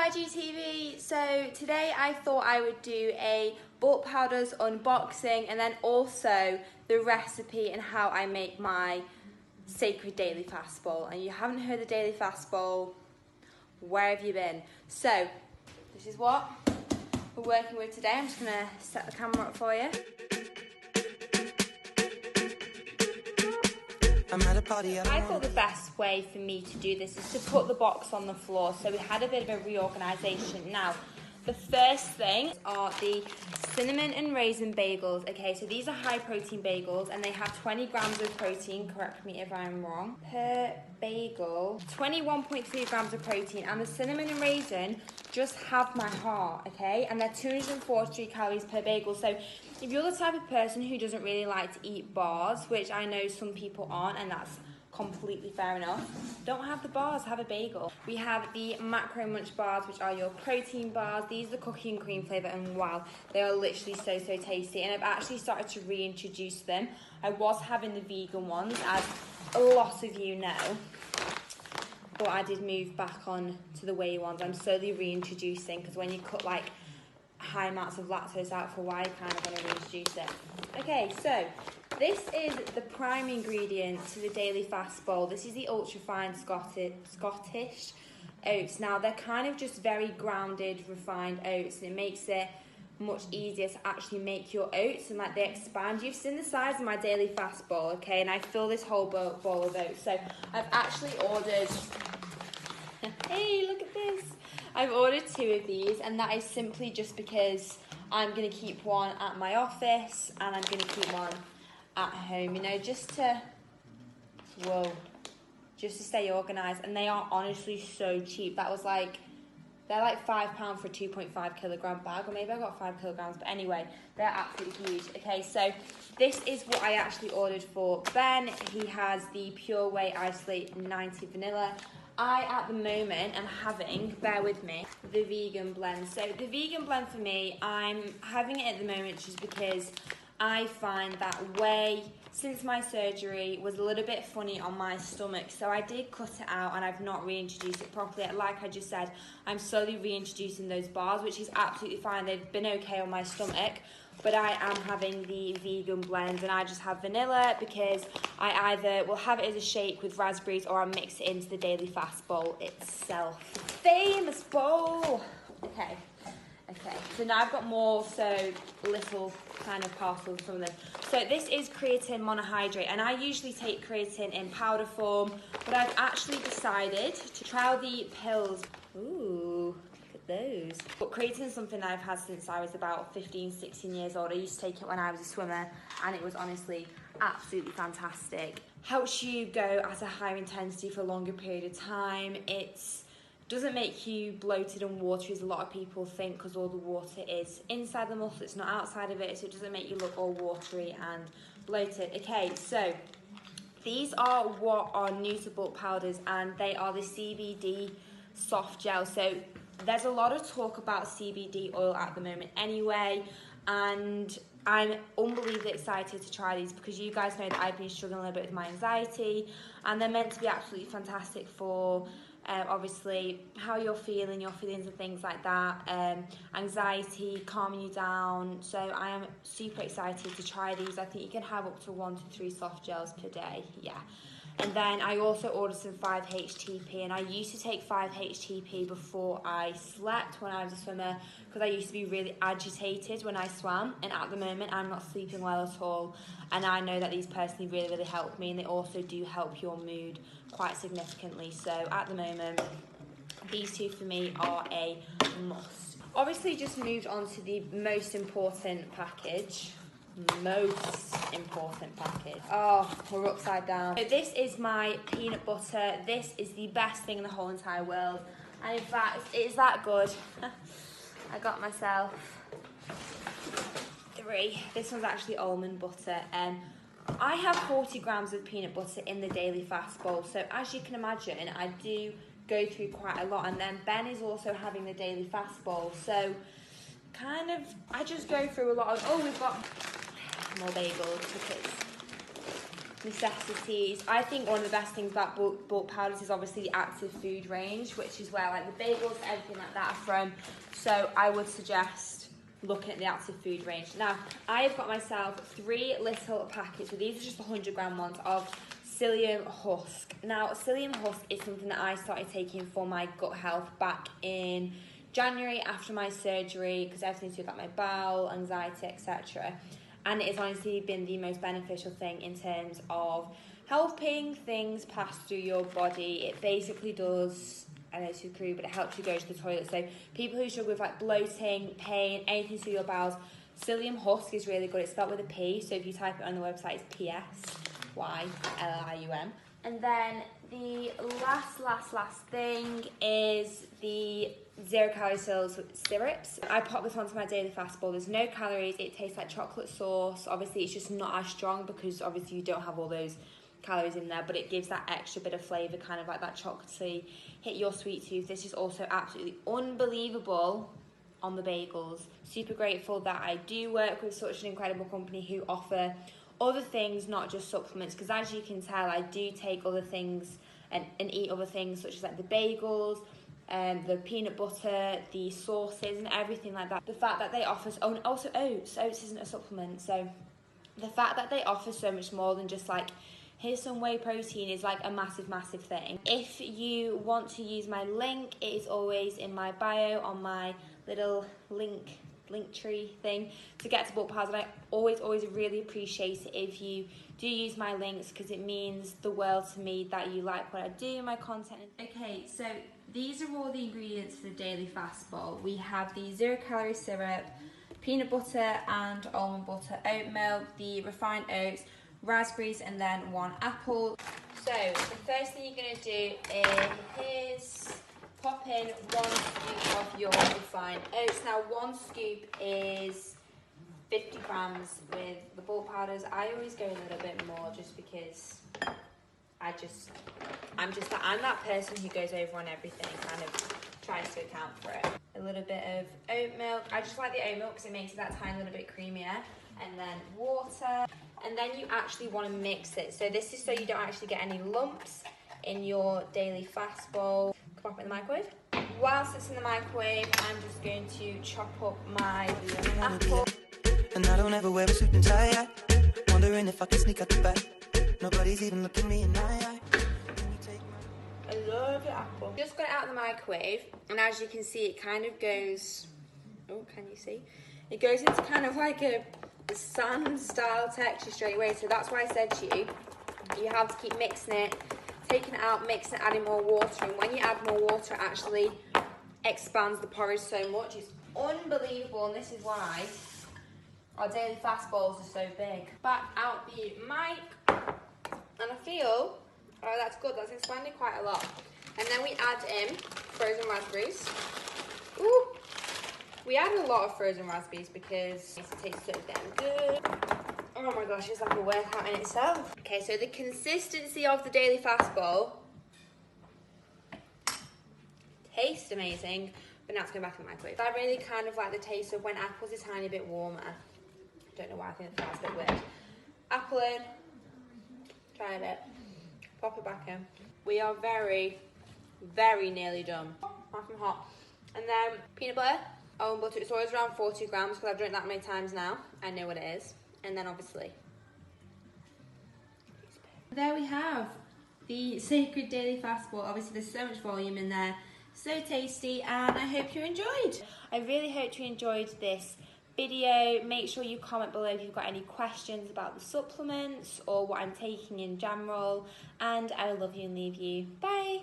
IGTV. So today I thought I would do a bulk powders unboxing and then also the recipe and how I make my sacred daily fast bowl. And you haven't heard the daily fast bowl, where have you been? So this is what we're working with today. I'm just gonna set the camera up for you. I thought the best way for me to do this is to put the box on the floor, so we had a bit of a reorganisation. Now, the first thing are the cinnamon and raisin bagels. Okay, so these are high protein bagels and they have 20 grams of protein, correct me if I'm wrong, per bagel. 21.3 grams of protein, and the cinnamon and raisin just have my heart, okay? And they're 243 calories per bagel. So if you're the type of person who doesn't really like to eat bars, which I know some people aren't, and that's completely fair enough, don't have the bars, have a bagel. We have the macro munch bars, which are your protein bars. These are the cookie and cream flavour, and wow, they are literally so tasty. And I've actually started to reintroduce them. I was having the vegan ones, as a lot of you know, but I did move back on to the whey ones. I'm slowly reintroducing, because when you cut like high amounts of lactose out for a while, you kind of want to reintroduce it. Okay, so this is the prime ingredient to the daily fast bowl. This is the ultra fine Scottish oats. Now they're kind of just very grounded, refined oats, and it makes it much easier to actually make your oats, and like they expand. You've seen the size of my daily fast bowl, okay, and I fill this whole bowl of oats. So I've actually ordered, hey, look at this. I've ordered 2 of these, and that is simply just because I'm going to keep one at my office and I'm going to keep one at home, you know, just to stay organised. And they are honestly so cheap. That was like, they're like £5 for a 2.5 kilogram bag, or maybe I got 5 kilograms, but anyway, they're absolutely huge. Okay, so this is what I actually ordered for Ben. He has the Pure Whey Isolate 90 Vanilla. I, at the moment, am having, bear with me, the vegan blend. So the vegan blend for me, I'm having it at the moment just because I find that whey, since my surgery, was a little bit funny on my stomach. So I did cut it out and I've not reintroduced it properly. Like I just said, I'm slowly reintroducing those bars, which is absolutely fine. They've been okay on my stomach. But I am having the vegan blend, and I just have vanilla because I either will have it as a shake with raspberries or I'll mix it into the daily fast bowl itself. Famous bowl! Okay, so now I've got more little kind of parcels from them. So this is creatine monohydrate, and I usually take creatine in powder form, but I've actually decided to try the pills. Ooh. Those. But creatine is something that I've had since I was about 15, 16 years old. I used to take it when I was a swimmer, and it was honestly absolutely fantastic. Helps you go at a higher intensity for a longer period of time. It doesn't make you bloated and watery as a lot of people think, because all the water is inside the muscle, it's not outside of it, so it doesn't make you look all watery and bloated. Okay, so these are what are new to bulk powders, and they are the CBD soft gel. So there's a lot of talk about CBD oil at the moment anyway, and I'm unbelievably excited to try these because you guys know that I've been struggling a little bit with my anxiety, and they're meant to be absolutely fantastic for obviously how you're feeling, your feelings and things like that, anxiety, calming you down. So I am super excited to try these. I think you can have up to 1 to 3 soft gels per day, yeah. And then I also ordered some 5-HTP, and I used to take 5-HTP before I slept when I was a swimmer, because I used to be really agitated when I swam, and at the moment I'm not sleeping well at all, and I know that these personally really help me, and they also do help your mood quite significantly. So at the moment, these 2 for me are a must. Obviously just moved on to the most important package. Oh, we're upside down. So this is my peanut butter. This is the best thing in the whole entire world, and in fact it's that good. I got myself 3. This one's actually almond butter, and I have 40 grams of peanut butter in the daily fast bowl. So as you can imagine, I do go through quite a lot, and then Ben is also having the daily fast bowl, so kind of I just go through a lot of, oh, we've got more bagels because necessities. I think one of the best things about bulk powders is obviously the active food range, which is where like the bagels, everything like that are from. So I would suggest looking at the active food range. Now, I have got myself 3 little packets, so these are just 100-gram ones, of psyllium husk. Now, psyllium husk is something that I started taking for my gut health back in January after my surgery, because everything's to do with like my bowel, anxiety, etc. And it has honestly been the most beneficial thing in terms of helping things pass through your body. It basically does, I know it's too crude, but it helps you go to the toilet. So people who struggle with like bloating, pain, anything through your bowels, psyllium husk is really good. It's spelled with a P, so if you type it on the website, it's PSYLLIUM. And then the last thing is the 0-calorie syrups. I pop this onto my daily fast bowl. There's no calories. It tastes like chocolate sauce. Obviously, it's just not as strong because obviously you don't have all those calories in there, but it gives that extra bit of flavour, kind of like that chocolatey, hit your sweet tooth. This is also absolutely unbelievable on the bagels. Super grateful that I do work with such an incredible company who offer other things, not just supplements, because as you can tell, I do take other things and eat other things, such as like the bagels, the peanut butter, the sauces and everything like that. The fact that they offer, oh, and also oats isn't a supplement, so the fact that they offer so much more than just like, here's some whey protein, is like a massive thing. If you want to use my link, it is always in my bio on my little link tree thing to get to bulk powders. And I always really appreciate it if you do use my links, because it means the world to me that you like what I do, my content. Okay, so these are all the ingredients for the daily fast bowl. We have the 0-calorie syrup, peanut butter and almond butter, oat milk, the refined oats, raspberries, and then 1 apple. So the first thing you're going to do is pop in 1 scoop of your refined oats. Now 1 scoop is 50 grams. With the bulk powders, I always go a little bit more just because I'm that person who goes over on everything, kind of tries to account for it. A little bit of oat milk. I just like the oat milk because it makes it that tiny little bit creamier. And then water. And then you actually want to mix it. So this is so you don't actually get any lumps in your daily fast bowl. Pop it in the microwave. Whilst it's in the microwave, I'm just going to chop up my apple. And I don't ever wear a suit and tie. Wondering if I can sneak out the back. Nobody's even looking me in my eye. I love the apple. Just got it out of the microwave, and as you can see, it kind of goes. Oh, can you see? It goes into kind of like a sand style texture straight away. So that's why I said to you, you have to keep mixing it, taking it out, mixing it, adding more water. And when you add more water, it actually expands the porridge so much. It's unbelievable, and this is why our daily fast bowls are so big. Back out the mic, and I feel, oh, that's good. That's expanded quite a lot. And then we add in frozen raspberries. Ooh. We add a lot of frozen raspberries because it tastes so damn good. Oh my gosh, it's like a workout in itself. Okay, so the consistency of the daily fast bowl tastes amazing, but now it's going back in the microwave. I really kind of like the taste of when apples are a tiny bit warmer. I don't know why, I think that's a bit weird. Apple in, try it, pop it back in. We are very nearly done. Nice and hot. And then peanut butter. Almond butter, it's always around 40 grams because I've drank that many times now. I know what it is. And then obviously. There we have the sacred daily fast bowl. Obviously there's so much volume in there. So tasty, and I hope you enjoyed. I really hope you enjoyed this video. Make sure you comment below if you've got any questions about the supplements or what I'm taking in general. And I will love you and leave you. Bye.